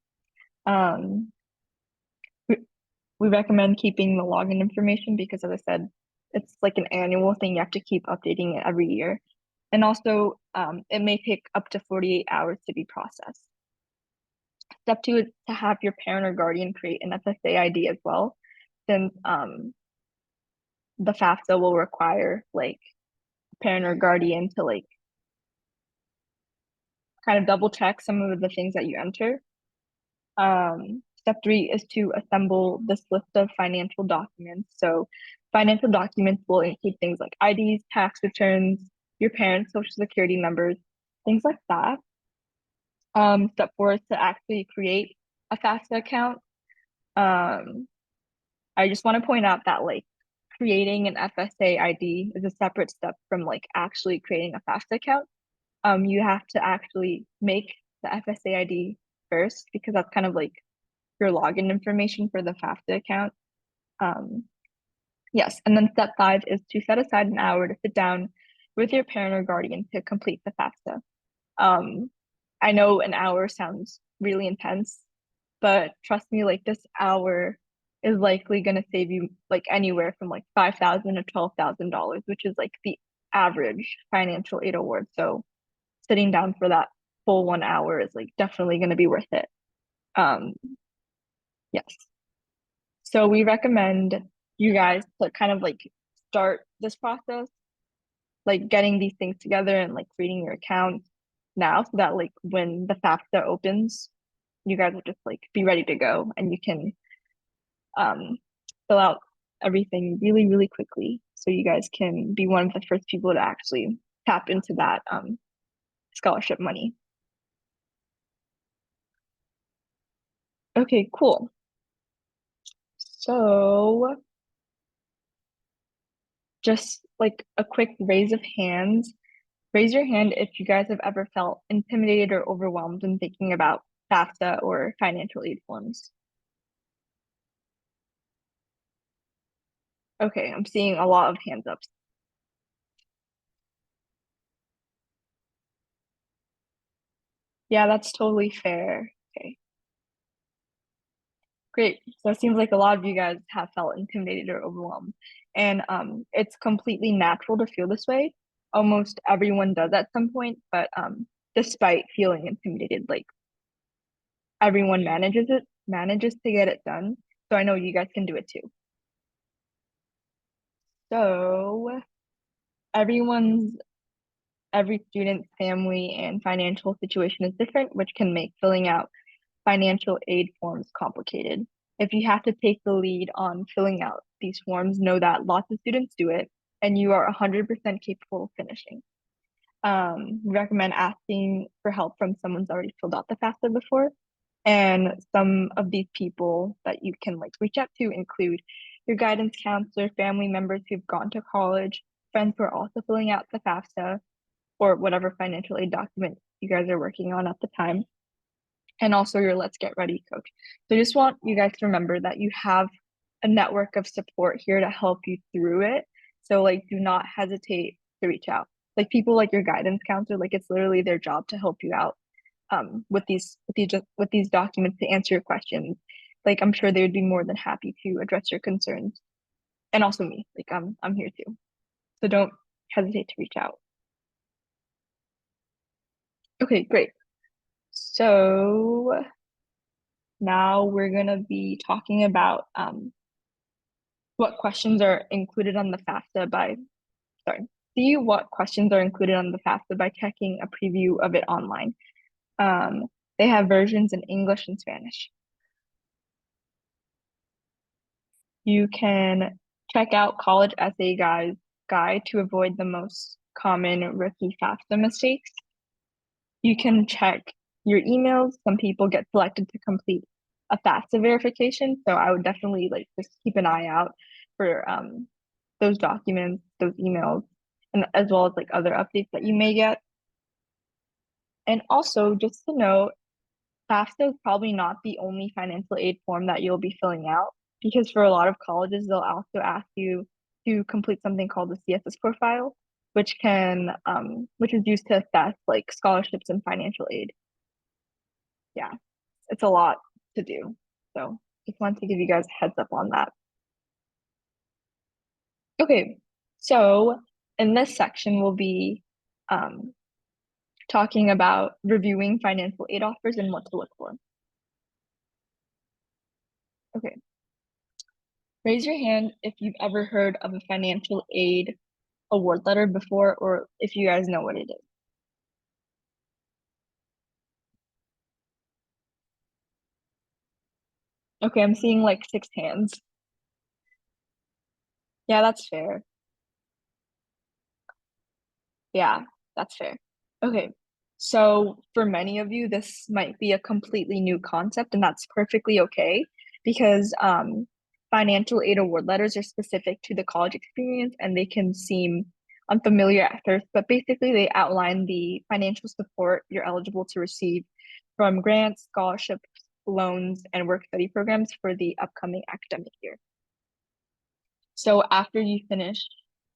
We recommend keeping the login information because, as I said, it's like an annual thing. You have to keep updating it every year. And also, it may take up to 48 hours to be processed. Step 2 is to have your parent or guardian create an FSA ID as well, since the FAFSA will require like parent or guardian to like kind of double check some of the things that you enter. Step 3 is to assemble this list of financial documents. So financial documents will include things like IDs, tax returns, your parents' social security numbers, things like that. Step 4 is to actually create a FAFSA account. I just want to point out that like creating an FSA ID is a separate step from like actually creating a FAFSA account. You have to actually make the FSA ID first because that's kind of like your login information for the FAFSA account. Yes, and then step 5 is to set aside an hour to sit down with your parent or guardian to complete the FAFSA. I know an hour sounds really intense, but trust me, like this hour is likely going to save you like anywhere from like $5,000 to $12,000, which is like the average financial aid award. So sitting down for that full 1 hour is like definitely going to be worth it. Yes. So we recommend you guys to kind of like start this process, like getting these things together and like creating your account now so that like when the FAFSA opens, you guys will just like be ready to go and you can fill out everything really, really quickly. So you guys can be one of the first people to actually tap into that scholarship money. Okay, cool. So just like a quick raise of hands. Raise your hand if you guys have ever felt intimidated or overwhelmed when thinking about FAFSA or financial aid forms. Okay, I'm seeing a lot of hands up. Yeah, that's totally fair. Okay. Great. So it seems like a lot of you guys have felt intimidated or overwhelmed. And it's completely natural to feel this way. Almost everyone does at some point, but despite feeling intimidated, like everyone manages to get it done. So I know you guys can do it too. So every student's family and financial situation is different, which can make filling out financial aid forms complicated. If you have to take the lead on filling out these forms, know that lots of students do it and you are 100% capable of finishing. We recommend asking for help from someone who's already filled out the FAFSA before. And some of these people that you can like reach out to include your guidance counselor, family members who've gone to college, friends who are also filling out the FAFSA, or whatever financial aid document you guys are working on at the time, and also your Let's Get Ready coach. So I just want you guys to remember that you have a network of support here to help you through it. So like, do not hesitate to reach out. Like people like your guidance counselor, like it's literally their job to help you out with these documents to answer your questions. Like I'm sure they would be more than happy to address your concerns. And also me, like I'm here too. So don't hesitate to reach out. Okay, great. So now we're gonna be talking about what questions are included on the FAFSA by, see what questions are included on the FAFSA by checking a preview of it online. They have versions in English and Spanish. You can check out College Essay Guide to avoid the most common rookie FAFSA mistakes. You can check your emails. Some people get selected to complete a FAFSA verification, so I would definitely like just keep an eye out for those documents, those emails, and as well as like other updates that you may get. And also, just to note, FAFSA is probably not the only financial aid form that you'll be filling out, because for a lot of colleges, they'll also ask you to complete something called the CSS profile, which is used to assess like scholarships and financial aid. Yeah, it's a lot to do. So just wanted to give you guys a heads up on that. Okay, so in this section, we'll be talking about reviewing financial aid offers and what to look for. Okay. Raise your hand if you've ever heard of a financial aid award letter before, or if you guys know what it is. Okay, I'm seeing like 6 hands. Yeah, that's fair. Yeah, that's fair. Okay, so for many of you, this might be a completely new concept, and that's perfectly okay because financial aid award letters are specific to the college experience and they can seem unfamiliar at first, but basically they outline the financial support you're eligible to receive from grants, scholarships, loans, and work study programs for the upcoming academic year. So after you finish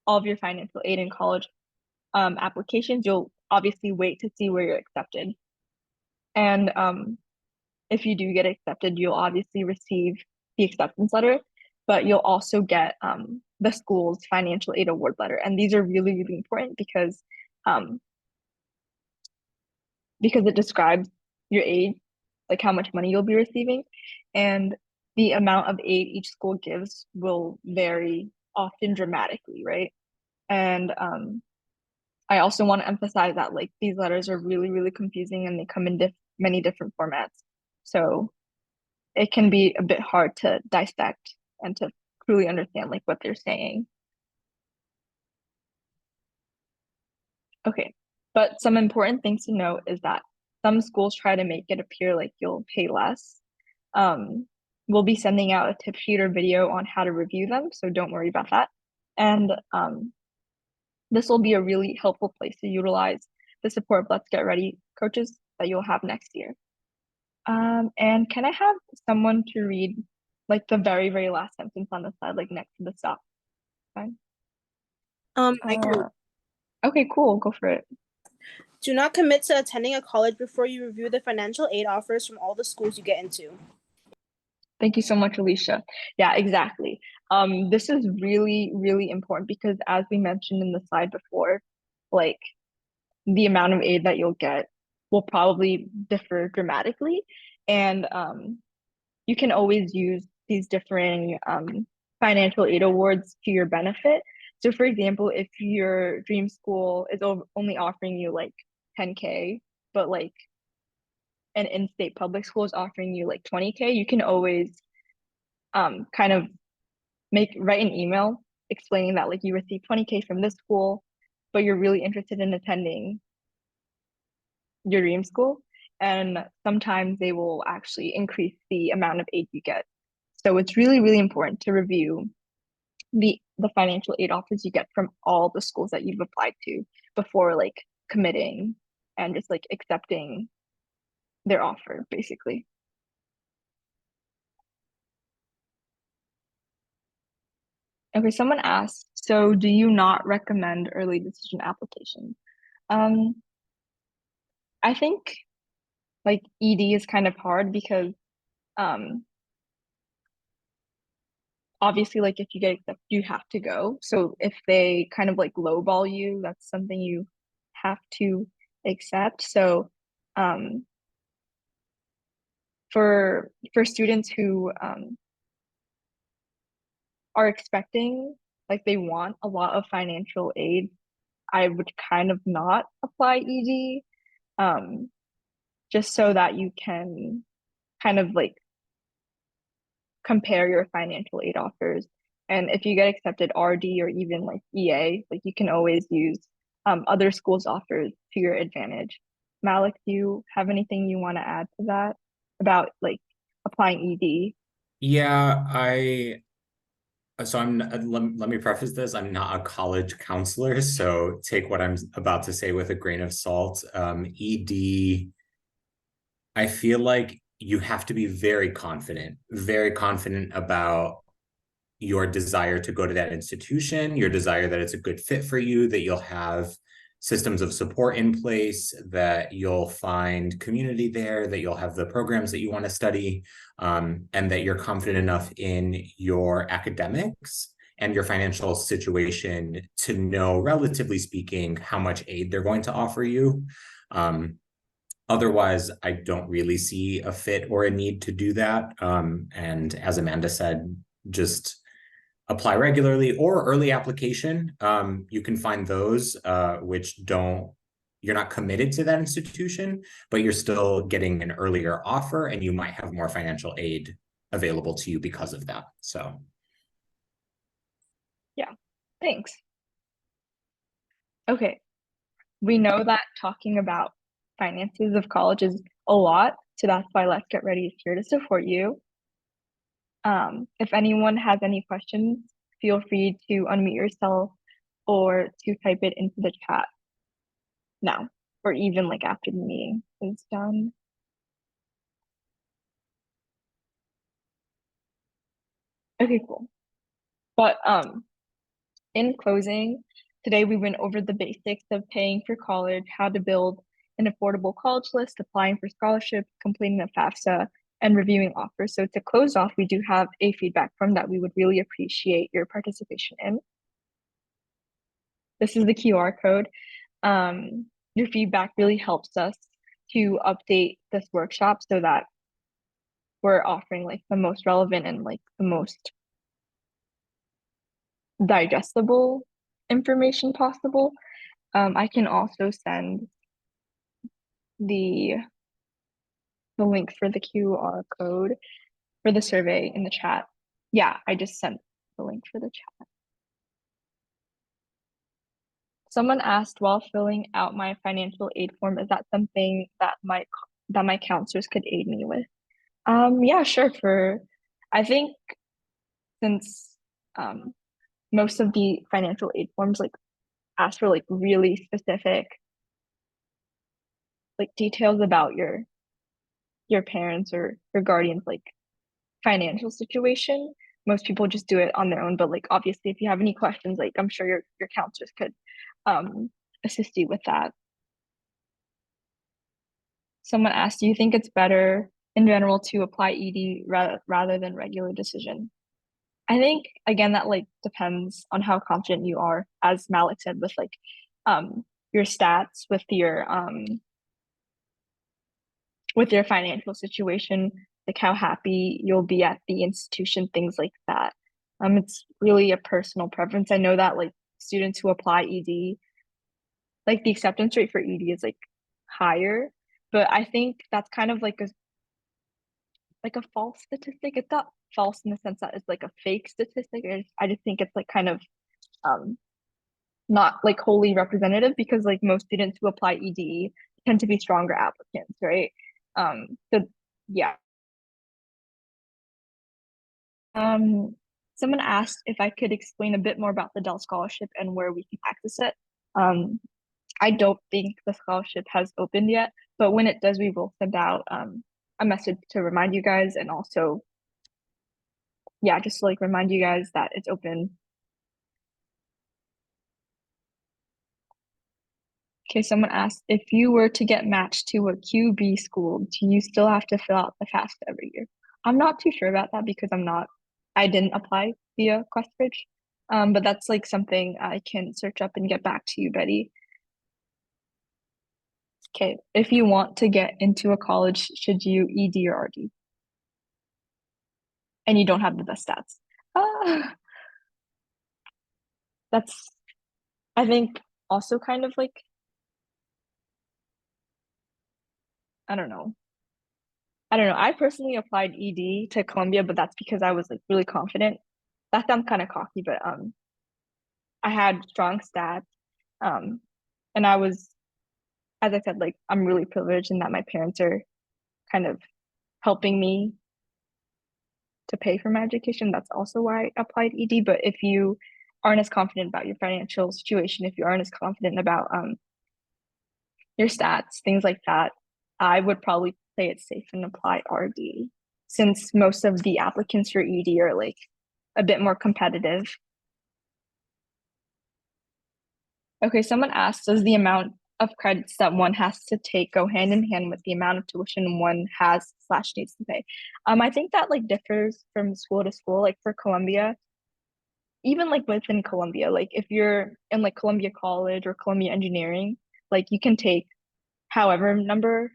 all of your financial aid in college applications, you'll obviously wait to see where you're accepted. And if you do get accepted, you'll obviously receive the acceptance letter, but you'll also get the school's financial aid award letter. And these are really, really important because it describes your aid, like how much money you'll be receiving, and the amount of aid each school gives will vary often dramatically, right? And I also want to emphasize that like these letters are really, really confusing and they come in many different formats. So it can be a bit hard to dissect and to truly understand like what they're saying. Okay, but some important things to note is that some schools try to make it appear like you'll pay less. We'll be sending out a tip sheet or video on how to review them, so don't worry about that. And this will be a really helpful place to utilize the support of Let's Get Ready coaches that you'll have next year. And can I have someone to read like the very, very last sentence on the slide, like next to the stop? Fine. I can. Okay, cool. Go for it. Do not commit to attending a college before you review the financial aid offers from all the schools you get into. Thank you so much, Alicia. Yeah, exactly. This is really, really important because as we mentioned in the slide before, like the amount of aid that you'll get will probably differ dramatically. And you can always use these differing financial aid awards to your benefit. So for example, if your dream school is only offering you like 10K, but like an in-state public school is offering you like 20K, you can always kind of write an email explaining that like you received 20K from this school, but you're really interested in attending your dream school. And sometimes they will actually increase the amount of aid you get. So it's really, really important to review the financial aid offers you get from all the schools that you've applied to before like committing and just like accepting their offer, basically. Okay, someone asked, so do you not recommend early decision applications? I think like ED is kind of hard because obviously like if you get accepted, you have to go. So if they kind of like lowball you, that's something you have to accept. So for students who are expecting, like they want a lot of financial aid, I would kind of not apply ED, just so that you can kind of like compare your financial aid offers. And if you get accepted RD or even like EA, like you can always use other schools' offers to your advantage. Malik, do you have anything you want to add to that about like applying ED? Yeah, let me preface this. I'm not a college counselor, so take what I'm about to say with a grain of salt. ED, I feel like you have to be very confident about your desire to go to that institution, your desire that it's a good fit for you, that you'll have systems of support in place, that you'll find community there, that you'll have the programs that you want to study, and that you're confident enough in your academics and your financial situation to know, relatively speaking, how much aid they're going to offer you. Otherwise, I don't really see a fit or a need to do that. And as Amanda said, just apply regularly or early application. You can find those which you're not committed to that institution, but you're still getting an earlier offer and you might have more financial aid available to you because of that. So. Yeah, thanks. Okay, we know that talking about finances of college is a lot, so that's why Let's Get Ready is here to support you. If anyone has any questions, feel free to unmute yourself or to type it into the chat now, or even like after the meeting is done. Okay, cool. But in closing, today we went over the basics of paying for college, how to build an affordable college list, applying for scholarships, completing the FAFSA, and reviewing offers. So to close off, we do have a feedback form that we would really appreciate your participation in. This is the QR code. Your feedback really helps us to update this workshop so that we're offering like the most relevant and like the most digestible information possible. I can also send the link for the QR code for the survey in the chat. Yeah, I just sent the link for the chat. Someone asked while filling out my financial aid form, is that something that my counselors could aid me with? Yeah, sure. I think since most of the financial aid forms like ask for like really specific like details about your parents or your guardians like financial situation, most people just do it on their own. But like obviously if you have any questions, like I'm sure your counselors could assist you with that. Someone asked, do you think it's better in general to apply ED rather than regular decision? I think again that like depends on how confident you are, as Malik said, with like your stats, with your financial situation, like how happy you'll be at the institution, things like that. It's really a personal preference. I know that like students who apply ED, like the acceptance rate for ED is like higher, but I think that's kind of like a false statistic. It's not false in the sense that it's like a fake statistic. I just think it's like kind of not like wholly representative, because like most students who apply ED tend to be stronger applicants, right? So yeah. Someone asked if I could explain a bit more about the Dell Scholarship and where we can access it. I don't think the scholarship has opened yet, but when it does, we will send out a message to remind you guys, and also, yeah, just to like remind you guys that it's open. Okay, someone asked, if you were to get matched to a QB school, do you still have to fill out the FAFSA every year? I'm not too sure about that because I didn't apply via QuestBridge. But that's like something I can search up and get back to you, Betty. Okay, if you want to get into a college, should you ED or RD? And you don't have the best stats. That's, I think, also kind of like, I don't know. I personally applied ED to Columbia, but that's because I was like really confident. That sounds kind of cocky, but I had strong stats. And I was, as I said, like I'm really privileged in that my parents are kind of helping me to pay for my education. That's also why I applied ED. But if you aren't as confident about your financial situation, if you aren't as confident about your stats, things like that, I would probably play it safe and apply RD, since most of the applicants for ED are like a bit more competitive. Okay, someone asked, does the amount of credits that one has to take go hand in hand with the amount of tuition one has / needs to pay? I think that like differs from school to school. Like for Columbia, even like within Columbia, like if you're in like Columbia College or Columbia Engineering, like you can take however number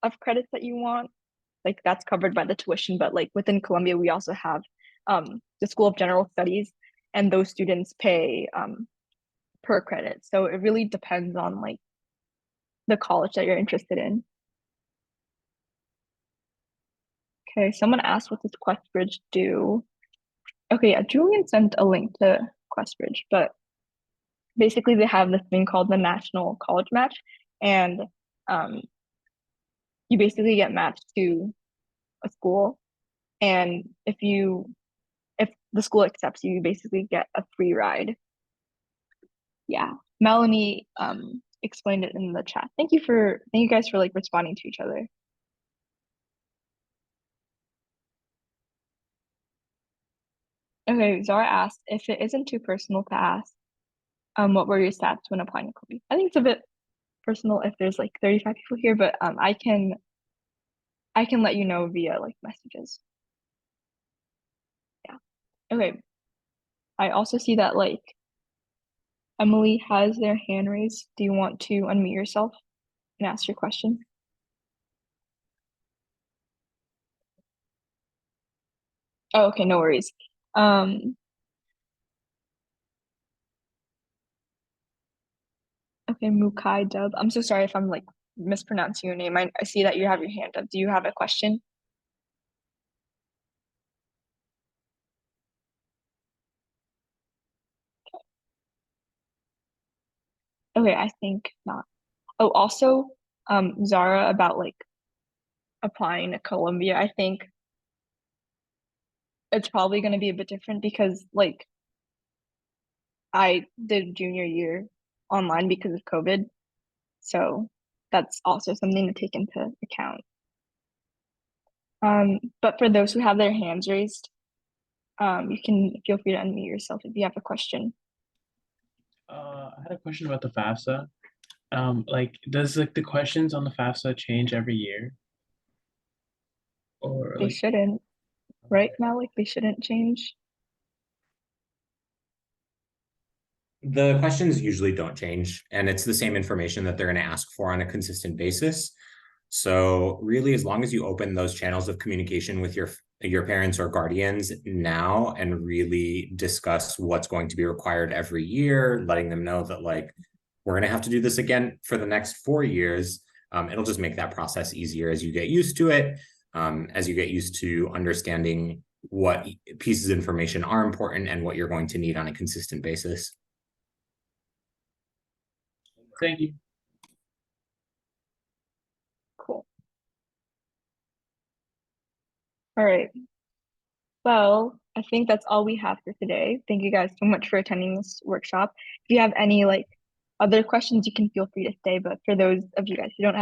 of credits that you want. Like that's covered by the tuition. But like within Columbia, we also have the School of General Studies, and those students pay per credit. So it really depends on like the college that you're interested in. Okay, someone asked, what does QuestBridge do? Okay, yeah, Julian sent a link to QuestBridge, but basically they have this thing called the National College Match, and you basically get matched to a school, and if the school accepts you, you basically get a free ride. Yeah, Melanie explained it in the chat. Thank you guys for like responding to each other. Okay, Zara asked, if it isn't too personal to ask, what were your stats when applying to Columbia? I think it's a bit personal if there's like 35 people here, but I can let you know via like messages. Yeah. Okay. I also see that like Emily has their hand raised. Do you want to unmute yourself and ask your question? Oh, okay, no worries. Okay, Mukai Dub. I'm so sorry if I'm like mispronouncing your name. I see that you have your hand up. Do you have a question? Okay, I think not. Oh, also, Zara, about like applying to Columbia, I think it's probably going to be a bit different because like I did junior year online because of COVID. So that's also something to take into account. But for those who have their hands raised, you can feel free to unmute yourself if you have a question. I had a question about the FAFSA. Like, does like the questions on the FAFSA change every year? Or They like, shouldn't, right now, like they shouldn't change. The questions usually don't change, and it's the same information that they're going to ask for on a consistent basis. So really, as long as you open those channels of communication with your parents or guardians now and really discuss what's going to be required every year, letting them know that like we're going to have to do this again for the next 4 years, it'll just make that process easier as you get used to it, as you get used to understanding what pieces of information are important and what you're going to need on a consistent basis. thank you. Cool. All right. Well, I think that's all we have for today. Thank you guys so much for attending this workshop. If you have any like other questions, you can feel free to stay. But for those of you guys who don't have